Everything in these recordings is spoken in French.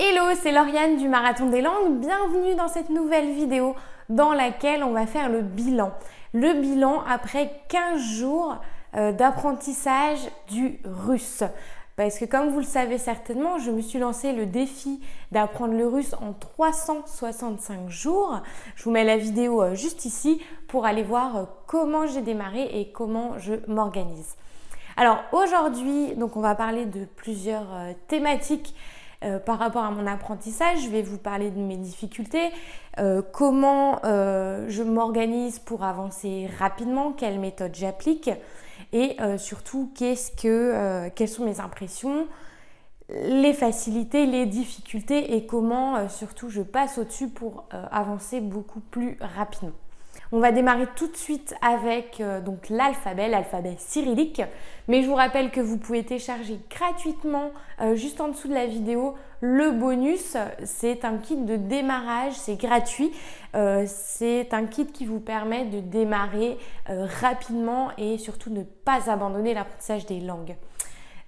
Hello, c'est Lauriane du Marathon des Langues. Bienvenue dans cette nouvelle vidéo dans laquelle on va faire le bilan. Le bilan après 15 jours d'apprentissage du russe. Parce que comme vous le savez certainement, je me suis lancé le défi d'apprendre le russe en 365 jours. Je vous mets la vidéo juste ici pour aller voir comment j'ai démarré et comment je m'organise. Alors aujourd'hui, donc on va parler de plusieurs thématiques par rapport à mon apprentissage. Je vais vous parler de mes difficultés, comment je m'organise pour avancer rapidement, quelles méthodes j'applique et surtout quelles sont mes impressions, les facilités, les difficultés et comment surtout je passe au-dessus pour avancer beaucoup plus rapidement. On va démarrer tout de suite avec donc l'alphabet cyrillique. Mais je vous rappelle que vous pouvez télécharger gratuitement juste en dessous de la vidéo le bonus. C'est un kit de démarrage, c'est gratuit. C'est un kit qui vous permet de démarrer rapidement et surtout ne pas abandonner l'apprentissage des langues.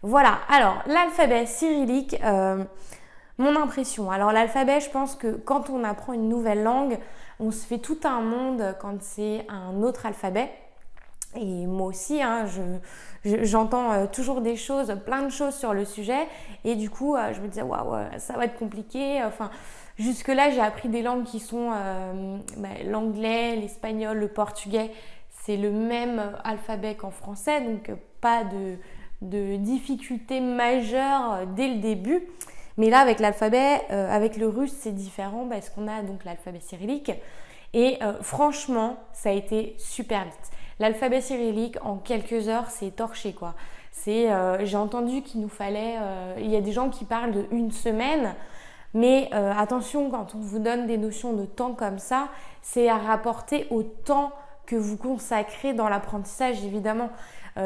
Voilà, alors l'alphabet cyrillique, mon impression. Alors l'alphabet, je pense que quand on apprend une nouvelle langue, on se fait tout un monde quand c'est un autre alphabet. Et moi aussi, j'entends toujours des choses, plein de choses sur le sujet. Et du coup, je me disais, waouh, ça va être compliqué. Enfin, jusque-là, j'ai appris des langues qui sont l'anglais, l'espagnol, le portugais. C'est le même alphabet qu'en français, donc pas de difficultés majeures dès le début. Mais là, avec l'alphabet, avec le russe, c'est différent parce qu'on a donc l'alphabet cyrillique. Et franchement, ça a été super vite. L'alphabet cyrillique, en quelques heures, c'est torché, quoi. J'ai entendu qu'il nous fallait... il y a des gens qui parlent de 1 semaine. Mais attention, quand on vous donne des notions de temps comme ça, c'est à rapporter au temps que vous consacrez dans l'apprentissage, évidemment.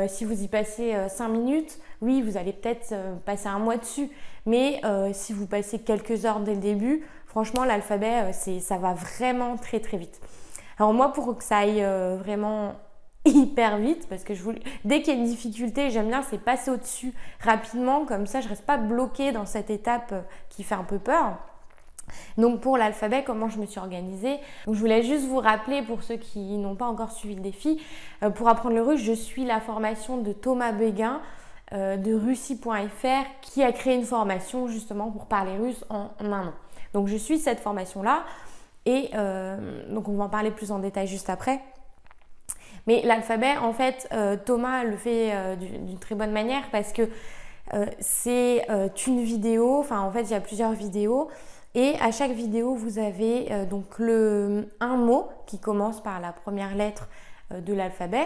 Si vous y passez 5 minutes, oui, vous allez peut-être passer un mois dessus. Mais si vous passez quelques heures dès le début, franchement, l'alphabet, ça va vraiment très très vite. Alors moi, pour que ça aille vraiment hyper vite, parce que dès qu'il y a une difficulté, j'aime bien, c'est passer au-dessus rapidement. Comme ça, je ne reste pas bloquée dans cette étape qui fait un peu peur. Donc pour l'alphabet, comment je me suis organisée? Donc je voulais juste vous rappeler pour ceux qui n'ont pas encore suivi le défi, pour apprendre le russe, je suis la formation de Thomas Béguin de Russie.fr qui a créé une formation justement pour parler russe en 1 an. Donc je suis cette formation-là et donc on va en parler plus en détail juste après. Mais l'alphabet, en fait, Thomas le fait d'une très bonne manière parce que c'est une vidéo, enfin en fait il y a plusieurs vidéos. Et à chaque vidéo, vous avez donc un mot qui commence par la première lettre de l'alphabet.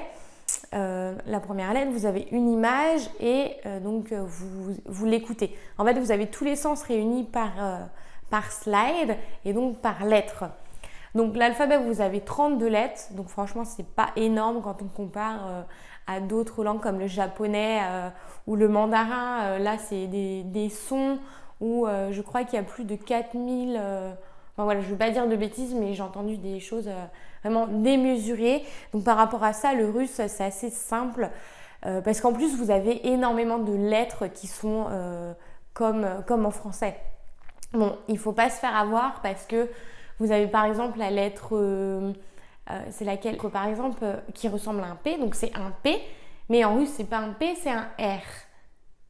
La première lettre, vous avez une image et donc vous l'écoutez. En fait, vous avez tous les sens réunis par slide et donc par lettre. Donc l'alphabet, vous avez 32 lettres. Donc franchement, c'est pas énorme quand on compare à d'autres langues comme le japonais ou le mandarin. Là, c'est des sons où je crois qu'il y a plus de 4000... Enfin voilà, je ne veux pas dire de bêtises, mais j'ai entendu des choses vraiment démesurées. Donc par rapport à ça, le russe, c'est assez simple. Parce qu'en plus, vous avez énormément de lettres qui sont comme en français. Bon, il ne faut pas se faire avoir parce que vous avez par exemple la lettre... c'est laquelle par exemple qui ressemble à un P. Donc c'est un P, mais en russe, c'est pas un P, c'est un R.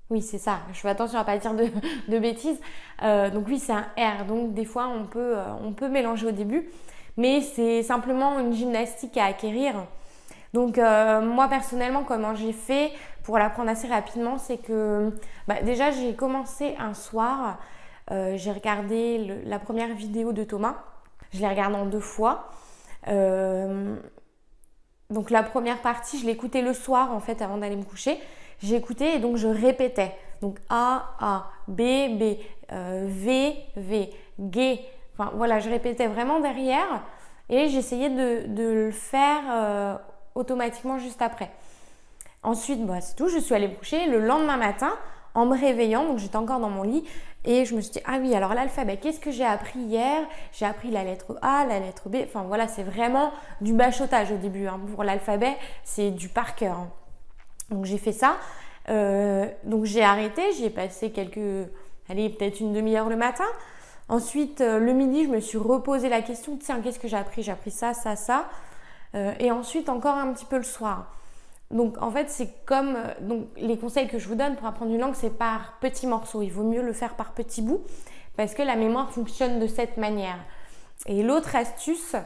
Oui, c'est ça. Je fais attention à ne pas dire de bêtises. Donc oui, c'est un R. Donc des fois, on peut mélanger au début. Mais c'est simplement une gymnastique à acquérir. Donc moi, personnellement, comment j'ai fait pour l'apprendre assez rapidement, c'est que déjà, j'ai commencé un soir. J'ai regardé la première vidéo de Thomas. Je l'ai regardée en 2 fois. Donc la première partie, je l'écoutais le soir, en fait, avant d'aller me coucher. J'écoutais et donc je répétais. Donc A, B, B, V, V, G. Enfin voilà, je répétais vraiment derrière et j'essayais de le faire automatiquement juste après. Ensuite, c'est tout. Je suis allée me coucher le lendemain matin en me réveillant. Donc j'étais encore dans mon lit et je me suis dit, ah oui, alors l'alphabet, qu'est-ce que j'ai appris hier? J'ai appris la lettre A, la lettre B. Enfin voilà, c'est vraiment du bachotage au début. Pour l'alphabet, c'est du par cœur. Donc j'ai fait ça, donc j'ai arrêté, j'y ai passé allez, peut-être une demi-heure le matin. Ensuite, le midi, je me suis reposé la question, tiens, qu'est-ce que j'ai appris? J'ai appris ça, ça, ça. Et ensuite, encore un petit peu le soir. Donc, en fait, c'est comme donc, les conseils que je vous donne pour apprendre une langue, c'est par petits morceaux. Il vaut mieux le faire par petits bouts parce que la mémoire fonctionne de cette manière. Et l'autre astuce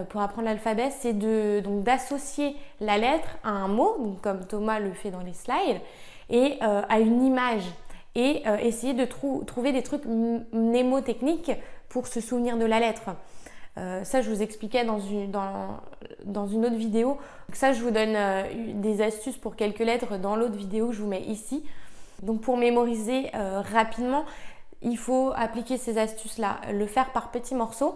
pour apprendre l'alphabet, c'est d'associer la lettre à un mot, donc comme Thomas le fait dans les slides, et à une image. Et essayer de trouver des trucs mnémotechniques pour se souvenir de la lettre. Ça, je vous expliquais dans une autre vidéo. Donc ça, je vous donne des astuces pour quelques lettres dans l'autre vidéo que je vous mets ici. Donc pour mémoriser rapidement, il faut appliquer ces astuces-là, le faire par petits morceaux,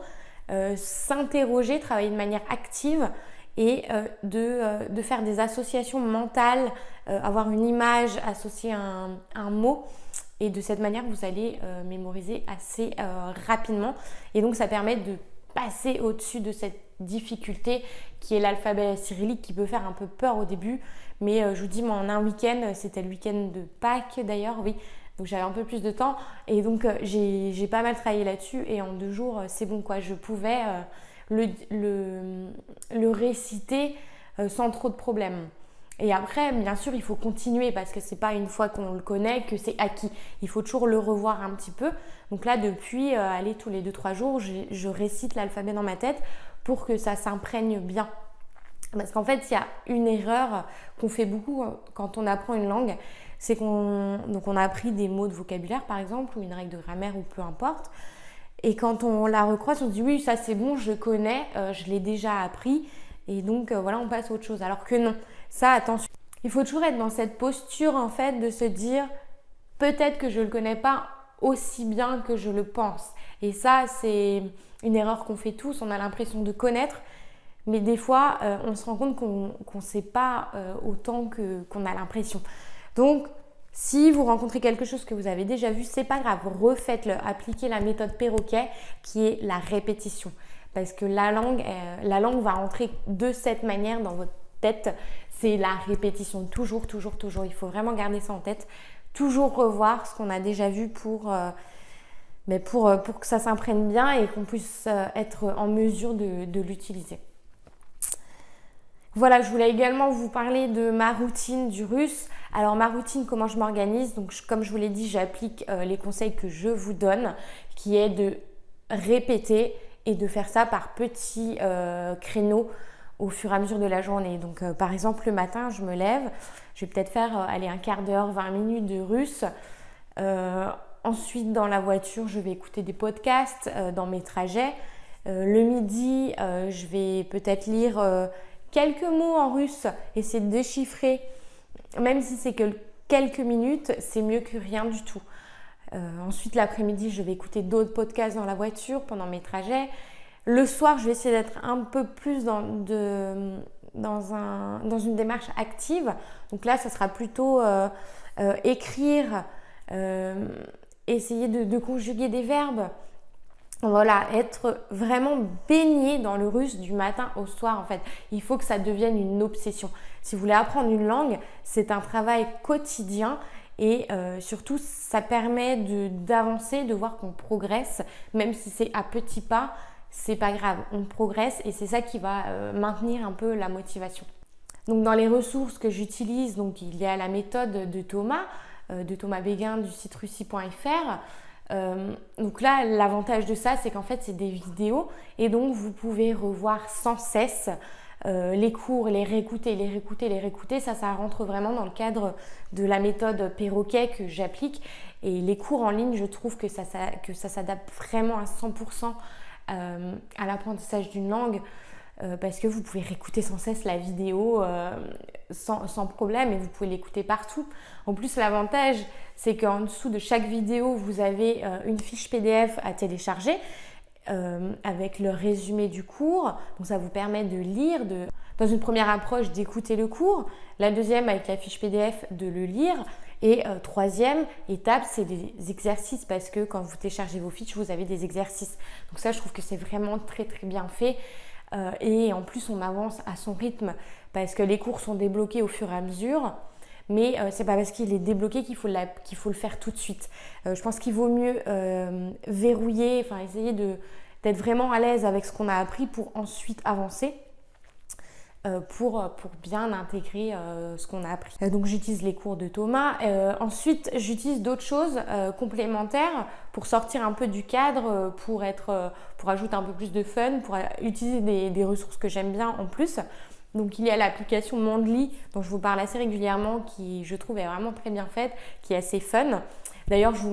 s'interroger, travailler de manière active et de faire des associations mentales, avoir une image associée à un mot. Et de cette manière, vous allez mémoriser assez rapidement. Et donc, ça permet de passer au-dessus de cette difficulté qui est l'alphabet cyrillique qui peut faire un peu peur au début. Mais je vous dis, moi, en un week-end, c'était le week-end de Pâques d'ailleurs, oui. Donc, j'avais un peu plus de temps. Et donc, j'ai pas mal travaillé là-dessus. Et en 2 jours, c'est bon quoi. Je pouvais le réciter sans trop de problèmes. Et après, bien sûr, il faut continuer parce que c'est pas une fois qu'on le connaît que c'est acquis. Il faut toujours le revoir un petit peu. Donc là, depuis, tous les 2-3 jours, je récite l'alphabet dans ma tête pour que ça s'imprègne bien. Parce qu'en fait, il y a une erreur qu'on fait beaucoup quand on apprend une langue, c'est qu'on a appris des mots de vocabulaire, par exemple, ou une règle de grammaire, ou peu importe. Et quand on la recroise, on se dit oui, ça c'est bon, je connais, je l'ai déjà appris. Et donc, voilà, on passe à autre chose. Alors que non, ça, attention. Il faut toujours être dans cette posture, en fait, de se dire peut-être que je ne le connais pas aussi bien que je le pense. Et ça, c'est une erreur qu'on fait tous. On a l'impression de connaître, mais des fois, on se rend compte qu'on ne sait pas autant qu'on a l'impression. Donc, si vous rencontrez quelque chose que vous avez déjà vu, c'est pas grave, refaites-le. Appliquez la méthode perroquet qui est la répétition. Parce que la langue va rentrer de cette manière dans votre tête. C'est la répétition, toujours, toujours, toujours. Il faut vraiment garder ça en tête. Toujours revoir ce qu'on a déjà vu pour que ça s'imprègne bien et qu'on puisse être en mesure de l'utiliser. Voilà, je voulais également vous parler de ma routine du russe. Alors ma routine, comment je m'organise? Donc comme je vous l'ai dit, j'applique les conseils que je vous donne, qui est de répéter et de faire ça par petits créneaux au fur et à mesure de la journée. Donc par exemple, le matin, je me lève, je vais peut-être faire un quart d'heure, 20 minutes de russe. Ensuite, dans la voiture, je vais écouter des podcasts dans mes trajets. Le midi, je vais peut-être lire quelques mots en russe, essayer de déchiffrer. Même si c'est que quelques minutes, c'est mieux que rien du tout. Ensuite, l'après-midi, je vais écouter d'autres podcasts dans la voiture pendant mes trajets. Le soir, je vais essayer d'être un peu plus dans une démarche active. Donc là, ça sera plutôt écrire, essayer de conjuguer des verbes. Voilà, être vraiment baigné dans le russe du matin au soir en fait. Il faut que ça devienne une obsession. Si vous voulez apprendre une langue, c'est un travail quotidien et surtout ça permet d'avancer, de voir qu'on progresse, même si c'est à petits pas, c'est pas grave, on progresse et c'est ça qui va maintenir un peu la motivation. Donc dans les ressources que j'utilise, donc il y a la méthode de Thomas Béguin du site russie.fr. Donc là, l'avantage de ça, c'est qu'en fait, c'est des vidéos et donc vous pouvez revoir sans cesse les cours, les réécouter. Ça rentre vraiment dans le cadre de la méthode perroquet que j'applique. Et les cours en ligne, je trouve que ça s'adapte vraiment à 100% à l'apprentissage d'une langue. Parce que vous pouvez réécouter sans cesse la vidéo sans problème et vous pouvez l'écouter partout. En plus, l'avantage, c'est qu'en dessous de chaque vidéo, vous avez une fiche PDF à télécharger avec le résumé du cours. Donc, ça vous permet de lire, dans une première approche, d'écouter le cours. La deuxième, avec la fiche PDF, de le lire. Et troisième étape, c'est des exercices parce que quand vous téléchargez vos fiches, vous avez des exercices. Donc ça, je trouve que c'est vraiment très, très bien fait. Et en plus, on avance à son rythme parce que les cours sont débloqués au fur et à mesure. mais c'est pas parce qu'il est débloqué qu'il faut le faire tout de suite. Je pense qu'il vaut mieux verrouiller, enfin essayer d'être vraiment à l'aise avec ce qu'on a appris pour ensuite avancer. Pour bien intégrer ce qu'on a appris. Donc j'utilise les cours de Thomas. Ensuite, j'utilise d'autres choses complémentaires pour sortir un peu du cadre, pour ajouter un peu plus de fun, pour utiliser des ressources que j'aime bien en plus. Donc il y a l'application Mondly dont je vous parle assez régulièrement, qui je trouve est vraiment très bien faite, qui est assez fun. D'ailleurs, je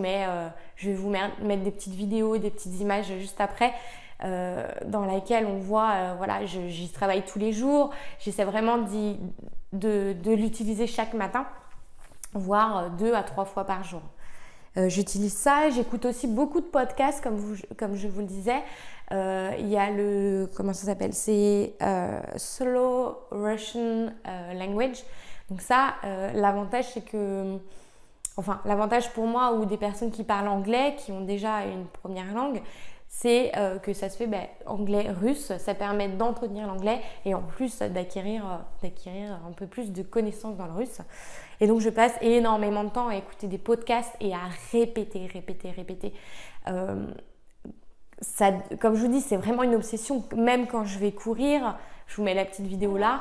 vais vous mettre des petites vidéos, des petites images juste après. Dans laquelle on voit, j'y travaille tous les jours, j'essaie vraiment de l'utiliser chaque matin, voire 2 à 3 fois par jour. J'utilise ça, j'écoute aussi beaucoup de podcasts comme je vous le disais. Il y a comment ça s'appelle, c'est Slow Russian Language. Donc ça, l'avantage c'est que, l'avantage pour moi ou des personnes qui parlent anglais, qui ont déjà une première langue, c'est que ça se fait anglais-russe, ça permet d'entretenir l'anglais et en plus d'acquérir un peu plus de connaissances dans le russe. Et donc je passe énormément de temps à écouter des podcasts et à répéter. Ça, comme je vous dis, c'est vraiment une obsession. Même quand je vais courir, je vous mets la petite vidéo là,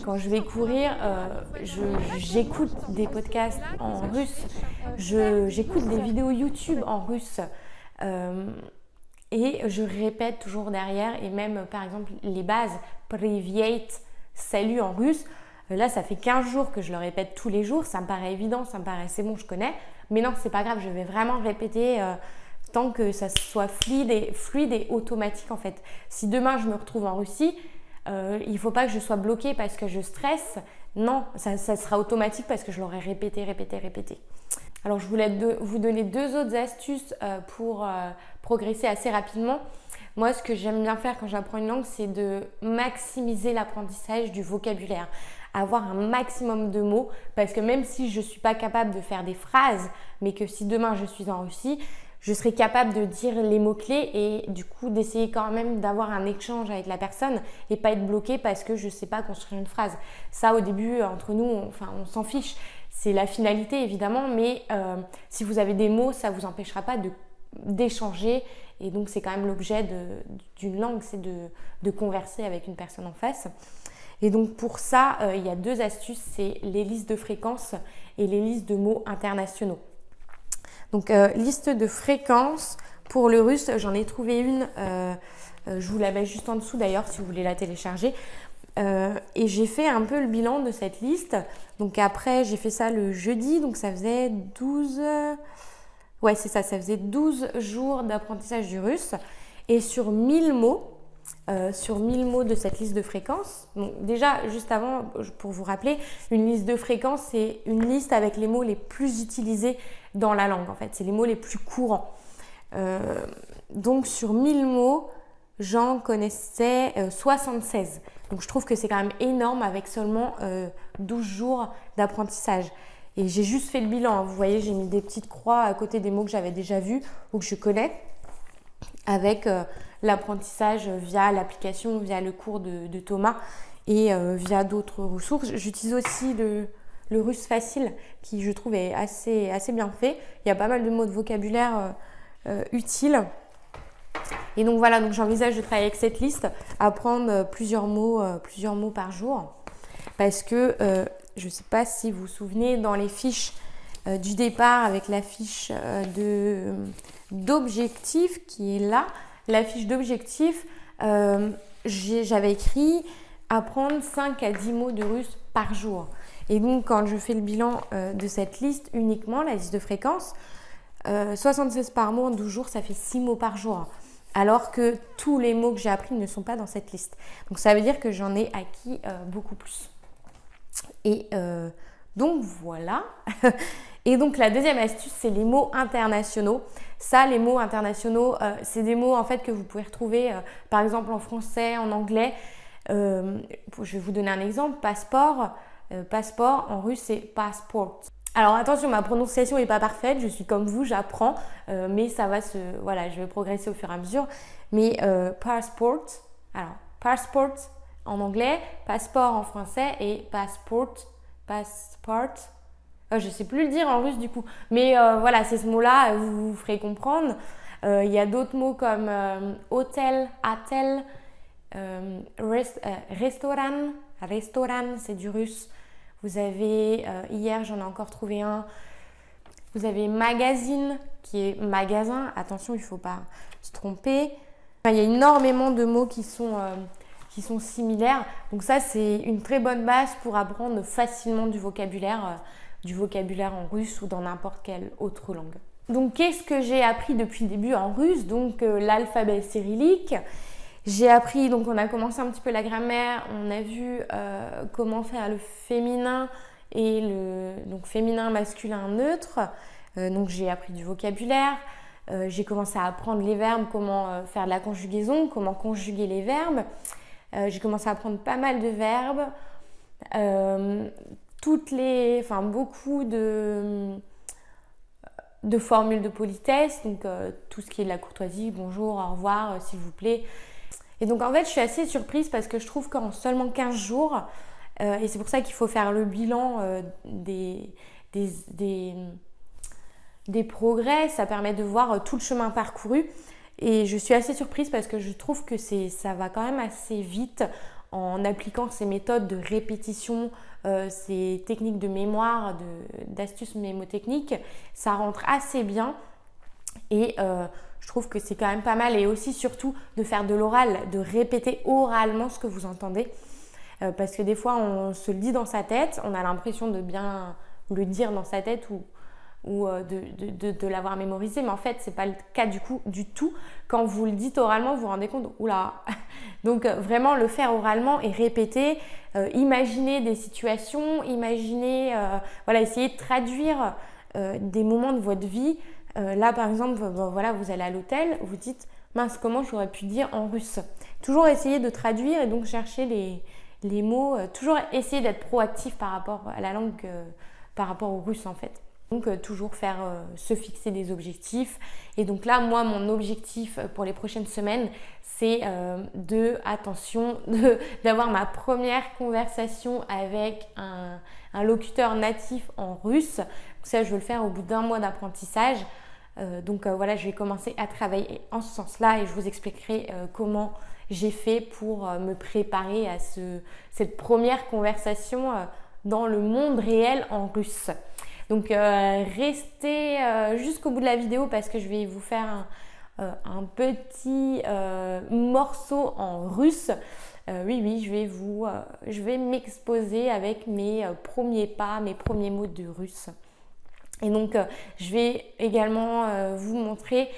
quand je vais courir, j'écoute des podcasts en russe, j'écoute des vidéos YouTube en russe. Et je répète toujours derrière, et même par exemple les bases, Privyet, salut en russe, là ça fait 15 jours que je le répète tous les jours, ça me paraît évident, ça me paraît c'est bon, je connais, mais non, c'est pas grave, je vais vraiment répéter tant que ça soit fluide et automatique en fait. Si demain je me retrouve en Russie, il ne faut pas que je sois bloquée parce que je stresse, non, ça sera automatique parce que je l'aurai répété. Alors je voulais vous donner 2 autres astuces pour progresser assez rapidement. Moi, ce que j'aime bien faire quand j'apprends une langue, c'est de maximiser l'apprentissage du vocabulaire, avoir un maximum de mots, parce que même si je ne suis pas capable de faire des phrases, mais que si demain je suis en Russie, je serai capable de dire les mots-clés et du coup d'essayer quand même d'avoir un échange avec la personne et pas être bloquée parce que je ne sais pas construire une phrase. Ça, au début, entre nous, on s'en fiche. C'est la finalité évidemment, mais si vous avez des mots, ça ne vous empêchera pas d'échanger. Et donc, c'est quand même l'objet d'une langue, c'est de converser avec une personne en face. Et donc, pour ça, il y a 2 astuces, c'est les listes de fréquences et les listes de mots internationaux. Donc, liste de fréquences pour le russe, j'en ai trouvé une, je vous la mets juste en dessous d'ailleurs si vous voulez la télécharger. Et j'ai fait un peu le bilan de cette liste. Donc après, j'ai fait ça le jeudi, donc ça faisait 12... Ouais, c'est ça, ça faisait 12 jours d'apprentissage du russe. Et sur 1000 mots de cette liste de fréquences, donc déjà, juste avant, pour vous rappeler, une liste de fréquences, c'est une liste avec les mots les plus utilisés dans la langue, en fait. C'est les mots les plus courants. Donc sur 1000 mots, j'en connaissais 76. Donc je trouve que c'est quand même énorme avec seulement 12 jours d'apprentissage. Et j'ai juste fait le bilan. Vous voyez, j'ai mis des petites croix à côté des mots que j'avais déjà vus ou que je connais avec l'apprentissage via l'application, via le cours de Thomas et via d'autres ressources. J'utilise aussi le russe facile qui, je trouve, est assez bien fait. Il y a pas mal de mots de vocabulaire utiles. Et donc voilà, donc j'envisage de travailler avec cette liste, apprendre plusieurs mots par jour. Parce que je ne sais pas si vous vous souvenez, dans les fiches du départ avec la fiche d'objectif qui est là, la fiche d'objectif, j'avais écrit apprendre 5 à 10 mots de russe par jour. Et donc quand je fais le bilan de cette liste uniquement, la liste de fréquence, 76 par mot en 12 jours, ça fait 6 mots par jour. Alors que tous les mots que j'ai appris ne sont pas dans cette liste. Donc ça veut dire que j'en ai acquis beaucoup plus. Et donc voilà. Et donc la deuxième astuce, c'est les mots internationaux. Ça, les mots internationaux, c'est des mots en fait que vous pouvez retrouver par exemple en français, en anglais. Je vais vous donner un exemple. Passeport, en russe, c'est passport. Alors attention, ma prononciation n'est pas parfaite, je suis comme vous, j'apprends, mais ça va je vais progresser au fur et à mesure. Mais passport en anglais, passeport en français et passport Je sais plus le dire en russe du coup. Mais voilà, c'est ce mot-là, vous vous ferez comprendre. Il y a d'autres mots comme hôtel, atel, restaurant. Restaurant, c'est du russe. Vous avez, hier j'en ai encore trouvé un. Vous avez magazine, qui est magasin. Attention, il ne faut pas se tromper. Enfin, il y a énormément de mots qui sont similaires. Donc ça, c'est une très bonne base pour apprendre facilement du vocabulaire en russe ou dans n'importe quelle autre langue. Donc, qu'est-ce que j'ai appris depuis le début en russe? Donc, l'alphabet cyrillique. J'ai appris, donc on a commencé un petit peu la grammaire, on a vu comment faire le féminin et donc féminin, masculin, neutre. Donc j'ai appris du vocabulaire, j'ai commencé à apprendre les verbes, comment faire de la conjugaison, comment conjuguer les verbes. J'ai commencé à apprendre pas mal de verbes, beaucoup de formules de politesse, donc tout ce qui est de la courtoisie, bonjour, au revoir, s'il vous plaît. Et donc en fait je suis assez surprise parce que je trouve qu'en seulement 15 jours, et c'est pour ça qu'il faut faire le bilan des progrès, ça permet de voir tout le chemin parcouru. Et je suis assez surprise parce que je trouve que ça va quand même assez vite en appliquant ces méthodes de répétition, ces techniques de mémoire, d'astuces mémotechniques. Ça rentre assez bien et je trouve que c'est quand même pas mal. Et aussi surtout de faire de l'oral, de répéter oralement ce que vous entendez. Parce que des fois on se le dit dans sa tête, on a l'impression de bien le dire dans sa tête ou de l'avoir mémorisé, mais en fait c'est pas le cas du tout. Quand vous le dites oralement, vous vous rendez compte, oula. Donc vraiment le faire oralement et répéter, imaginer des situations, essayer de traduire des moments de votre vie. Là par exemple, vous allez à l'hôtel, vous dites mince, comment j'aurais pu dire en russe. Toujours essayer de traduire et donc chercher les mots, toujours essayer d'être proactif par rapport à la langue, par rapport au russe en fait. Donc toujours se fixer des objectifs. Et donc là, moi, mon objectif pour les prochaines semaines, c'est d'avoir ma première conversation avec un locuteur natif en russe. Donc ça, je veux le faire au bout d'1 mois d'apprentissage. Je vais commencer à travailler en ce sens-là et je vous expliquerai comment j'ai fait pour me préparer à cette première conversation dans le monde réel en russe. Donc restez jusqu'au bout de la vidéo parce que je vais vous faire un petit morceau en russe. Je vais m'exposer avec mes premiers pas, mes premiers mots de russe. Et donc je vais également vous montrer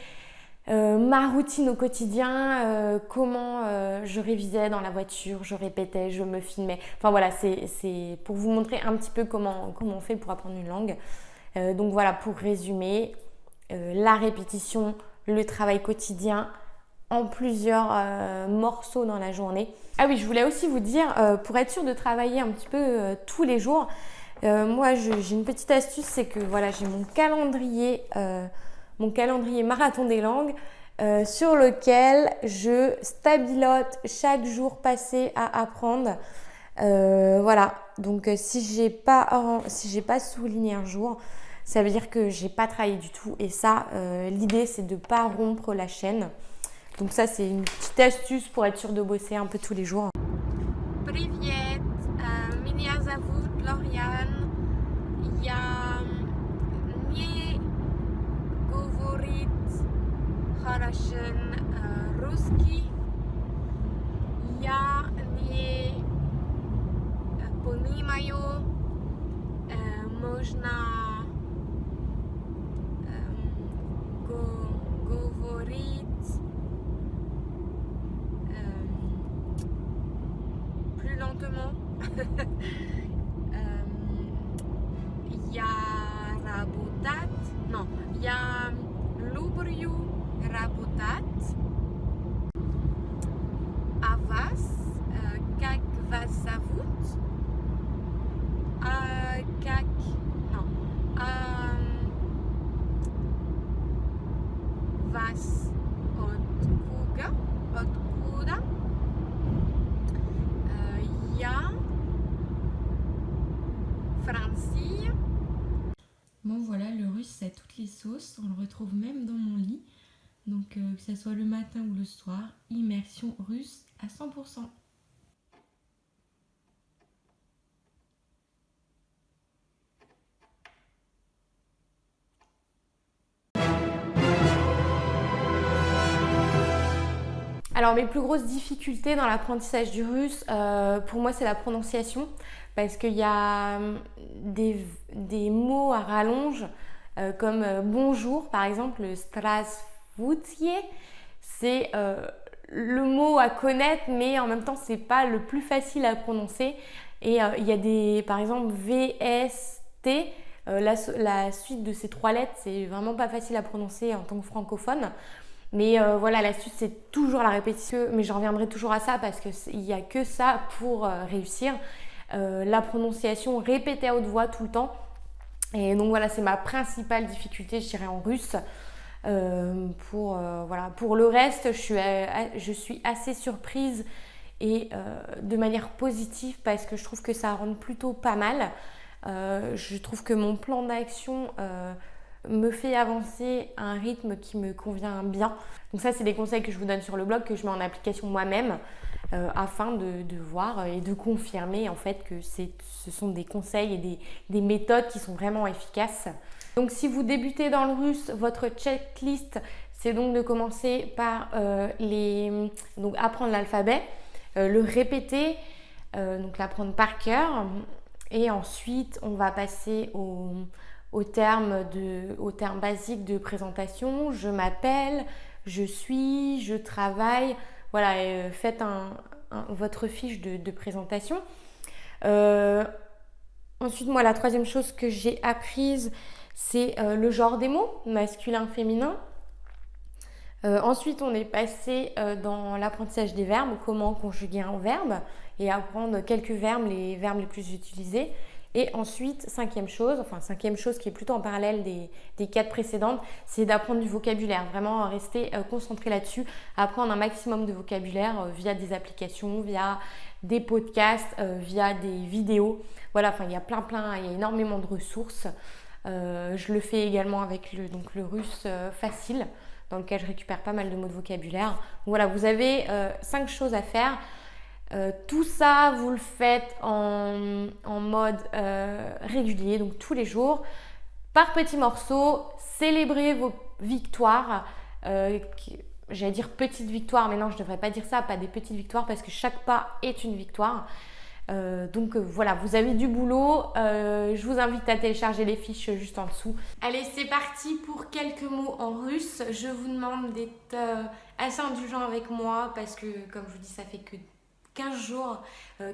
ma routine au quotidien, comment je révisais dans la voiture, je répétais, je me filmais. Enfin voilà, c'est pour vous montrer un petit peu comment on fait pour apprendre une langue. Donc voilà, pour résumer, la répétition, le travail quotidien en plusieurs morceaux dans la journée. Ah oui, je voulais aussi vous dire, pour être sûr de travailler un petit peu tous les jours, moi j'ai une petite astuce, c'est que voilà, j'ai mon calendrier marathon des langues sur lequel je stabilote chaque jour passé à apprendre. Donc si j'ai pas souligné un jour, ça veut dire que j'ai pas travaillé du tout. Et ça, l'idée c'est de pas rompre la chaîne. Donc ça, c'est une petite astuce pour être sûr de bosser un peu tous les jours. Привет, меня зовут Лориан. Я не говорит хорошо русский. Я не понимаю, можно говорить plus lentement. Я люблю работать. А вас, как вас зовут? Вас откуда? Я Франция. sauce, on le retrouve même dans mon lit. Donc que ce soit le matin ou le soir, immersion russe à 100%. Alors mes plus grosses difficultés dans l'apprentissage du russe, pour moi c'est la prononciation parce qu'il y a des mots à rallonge comme bonjour par exemple, le strasvoutie, c'est le mot à connaître mais en même temps c'est pas le plus facile à prononcer et il y a des par exemple VST, la suite de ces 3 lettres c'est vraiment pas facile à prononcer en tant que francophone. Mais voilà, l'astuce c'est toujours la répétition, mais j'en reviendrai toujours à ça parce qu'il n'y a que ça pour réussir. La prononciation répétée à haute voix tout le temps. Et donc voilà, c'est ma principale difficulté, je dirais, en russe. Voilà. Pour le reste, je suis assez surprise et de manière positive parce que je trouve que ça rend plutôt pas mal. Je trouve que mon plan d'action me fait avancer à un rythme qui me convient bien. Donc ça, c'est des conseils que je vous donne sur le blog, que je mets en application moi-même afin de voir et de confirmer en fait que ce sont des conseils et des méthodes qui sont vraiment efficaces. Donc si vous débutez dans le russe, votre checklist, c'est donc de commencer par donc apprendre l'alphabet, le répéter, donc l'apprendre par cœur. Et ensuite, on va passer au terme basique de présentation. Je m'appelle, je suis, je travaille. Voilà, faites votre fiche de présentation. Ensuite, moi, la troisième chose que j'ai apprise, c'est le genre des mots, masculin, féminin. Ensuite, on est passé dans l'apprentissage des verbes, comment conjuguer un verbe et apprendre quelques verbes, les verbes les plus utilisés. Et ensuite, cinquième chose qui est plutôt en parallèle des 4 précédentes, c'est d'apprendre du vocabulaire. Vraiment rester concentré là-dessus, apprendre un maximum de vocabulaire via des applications, via des podcasts, via des vidéos. Voilà, il y a il y a énormément de ressources. Je le fais également avec le russe facile, dans lequel je récupère pas mal de mots de vocabulaire. Voilà, vous avez 5 choses à faire. Tout ça, vous le faites en mode régulier, donc tous les jours, par petits morceaux. Célébrez vos victoires. J'allais dire petites victoires, mais non, je ne devrais pas dire ça, pas des petites victoires, parce que chaque pas est une victoire. Donc voilà, vous avez du boulot. Je vous invite à télécharger les fiches juste en dessous. Allez, c'est parti pour quelques mots en russe. Je vous demande d'être assez indulgent avec moi parce que, comme je vous dis, ça fait que 15 jours,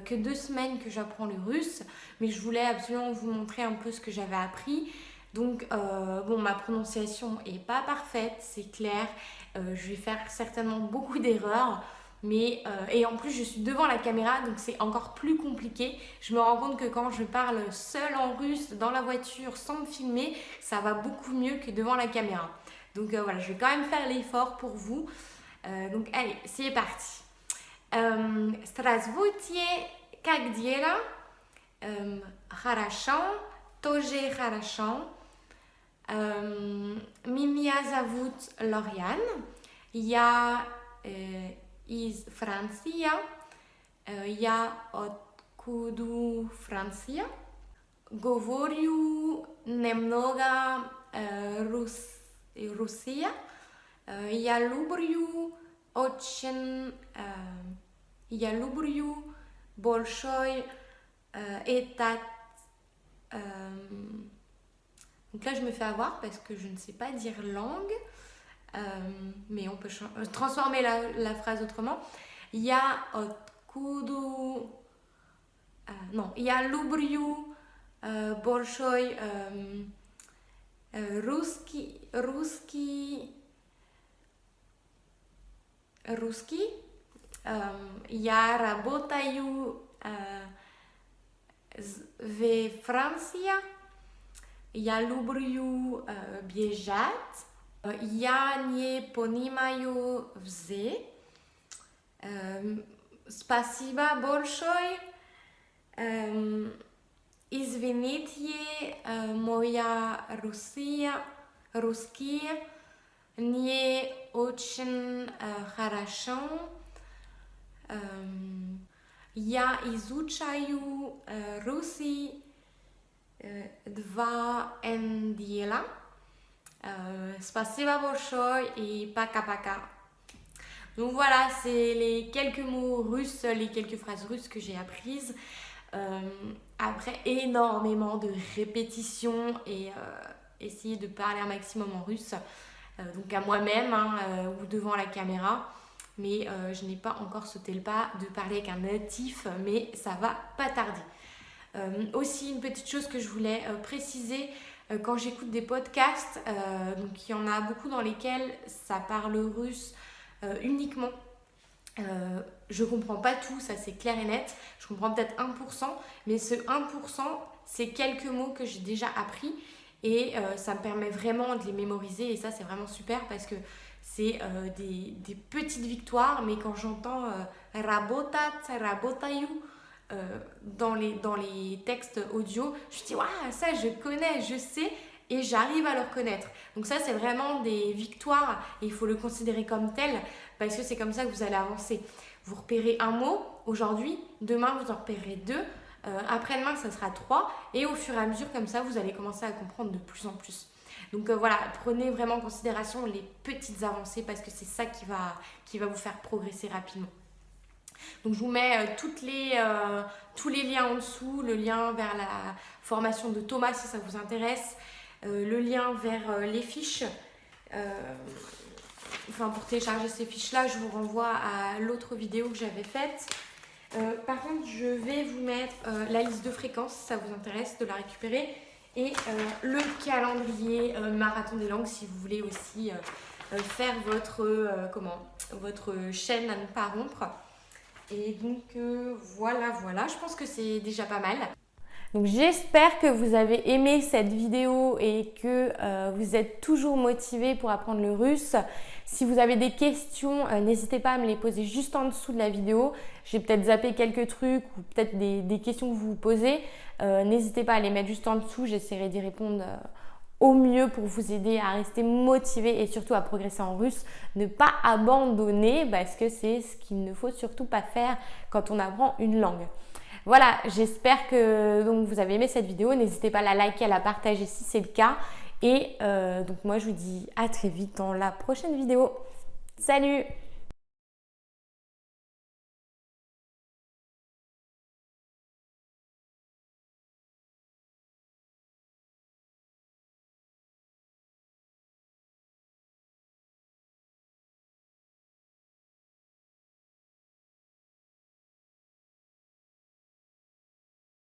que 2 semaines que j'apprends le russe. Mais je voulais absolument vous montrer un peu ce que j'avais appris. Donc, ma prononciation est pas parfaite, c'est clair. Je vais faire certainement beaucoup d'erreurs. Mais, et en plus je suis devant la caméra donc c'est encore plus compliqué. Je me rends compte que quand je parle seule en russe dans la voiture sans me filmer, ça va beaucoup mieux que devant la caméra. Donc voilà, je vais quand même faire l'effort pour vous. Donc allez, c'est parti. Здравствуйте, как дела? Хорошо, тоже хорошо. Меня зовут Лориан. Я из Франции. Я откуда Франция. Говорю немного Россия. Я люблю очень, я люблю большой этот. Donc là, je me fais avoir parce que je ne sais pas dire langue. Mais on peut transformer la phrase autrement. Я откуда... non, я люблю большой русский. Я работаю в Франции. Я люблю бежать. Я не понимаю все. Спасибо большое. Извините, моя русский не очень хорошо. Я изучаю русский 2 недели. Спасибо большое et пока-пока. Donc voilà, c'est les quelques mots russes, les quelques phrases russes que j'ai apprises. Après énormément de répétitions et essayer de parler un maximum en russe. Donc à moi-même ou devant la caméra. Mais je n'ai pas encore sauté le pas de parler avec un natif, mais ça va pas tarder. Aussi une petite chose que je voulais préciser, quand j'écoute des podcasts, donc il y en a beaucoup dans lesquels ça parle russe uniquement. Je comprends pas tout, ça c'est clair et net. Je comprends peut-être 1%, mais ce 1%, c'est quelques mots que j'ai déjà appris et ça me permet vraiment de les mémoriser et ça c'est vraiment super parce que c'est des petites victoires, mais quand j'entends rabotat, rabotayu dans les textes audio, je me dis waouh, ça je connais, je sais et j'arrive à le reconnaître. Donc ça c'est vraiment des victoires et il faut le considérer comme tel parce que c'est comme ça que vous allez avancer. Vous repérez un mot aujourd'hui, demain vous en repérez 2, après-demain ça sera 3 et au fur et à mesure comme ça vous allez commencer à comprendre de plus en plus. Donc voilà, prenez vraiment en considération les petites avancées parce que c'est ça qui va vous faire progresser rapidement. Donc je vous mets tous les liens en dessous, le lien vers la formation de Thomas si ça vous intéresse, le lien vers les fiches. Pour télécharger ces fiches-là, je vous renvoie à l'autre vidéo que j'avais faite. Par contre, je vais vous mettre la liste de fréquences si ça vous intéresse de la récupérer et le calendrier marathon des langues si vous voulez aussi faire votre chaîne à ne pas rompre. Et donc voilà, je pense que c'est déjà pas mal. Donc j'espère que vous avez aimé cette vidéo et que vous êtes toujours motivés pour apprendre le russe. Si vous avez des questions, n'hésitez pas à me les poser juste en dessous de la vidéo. J'ai peut-être zappé quelques trucs ou peut-être des questions que vous vous posez. N'hésitez pas à les mettre juste en dessous, j'essaierai d'y répondre au mieux pour vous aider à rester motivé et surtout à progresser en russe. Ne pas abandonner parce que c'est ce qu'il ne faut surtout pas faire quand on apprend une langue. Voilà, j'espère que donc, vous avez aimé cette vidéo. N'hésitez pas à la liker, à la partager si c'est le cas. Et donc moi je vous dis à très vite dans la prochaine vidéo. Salut!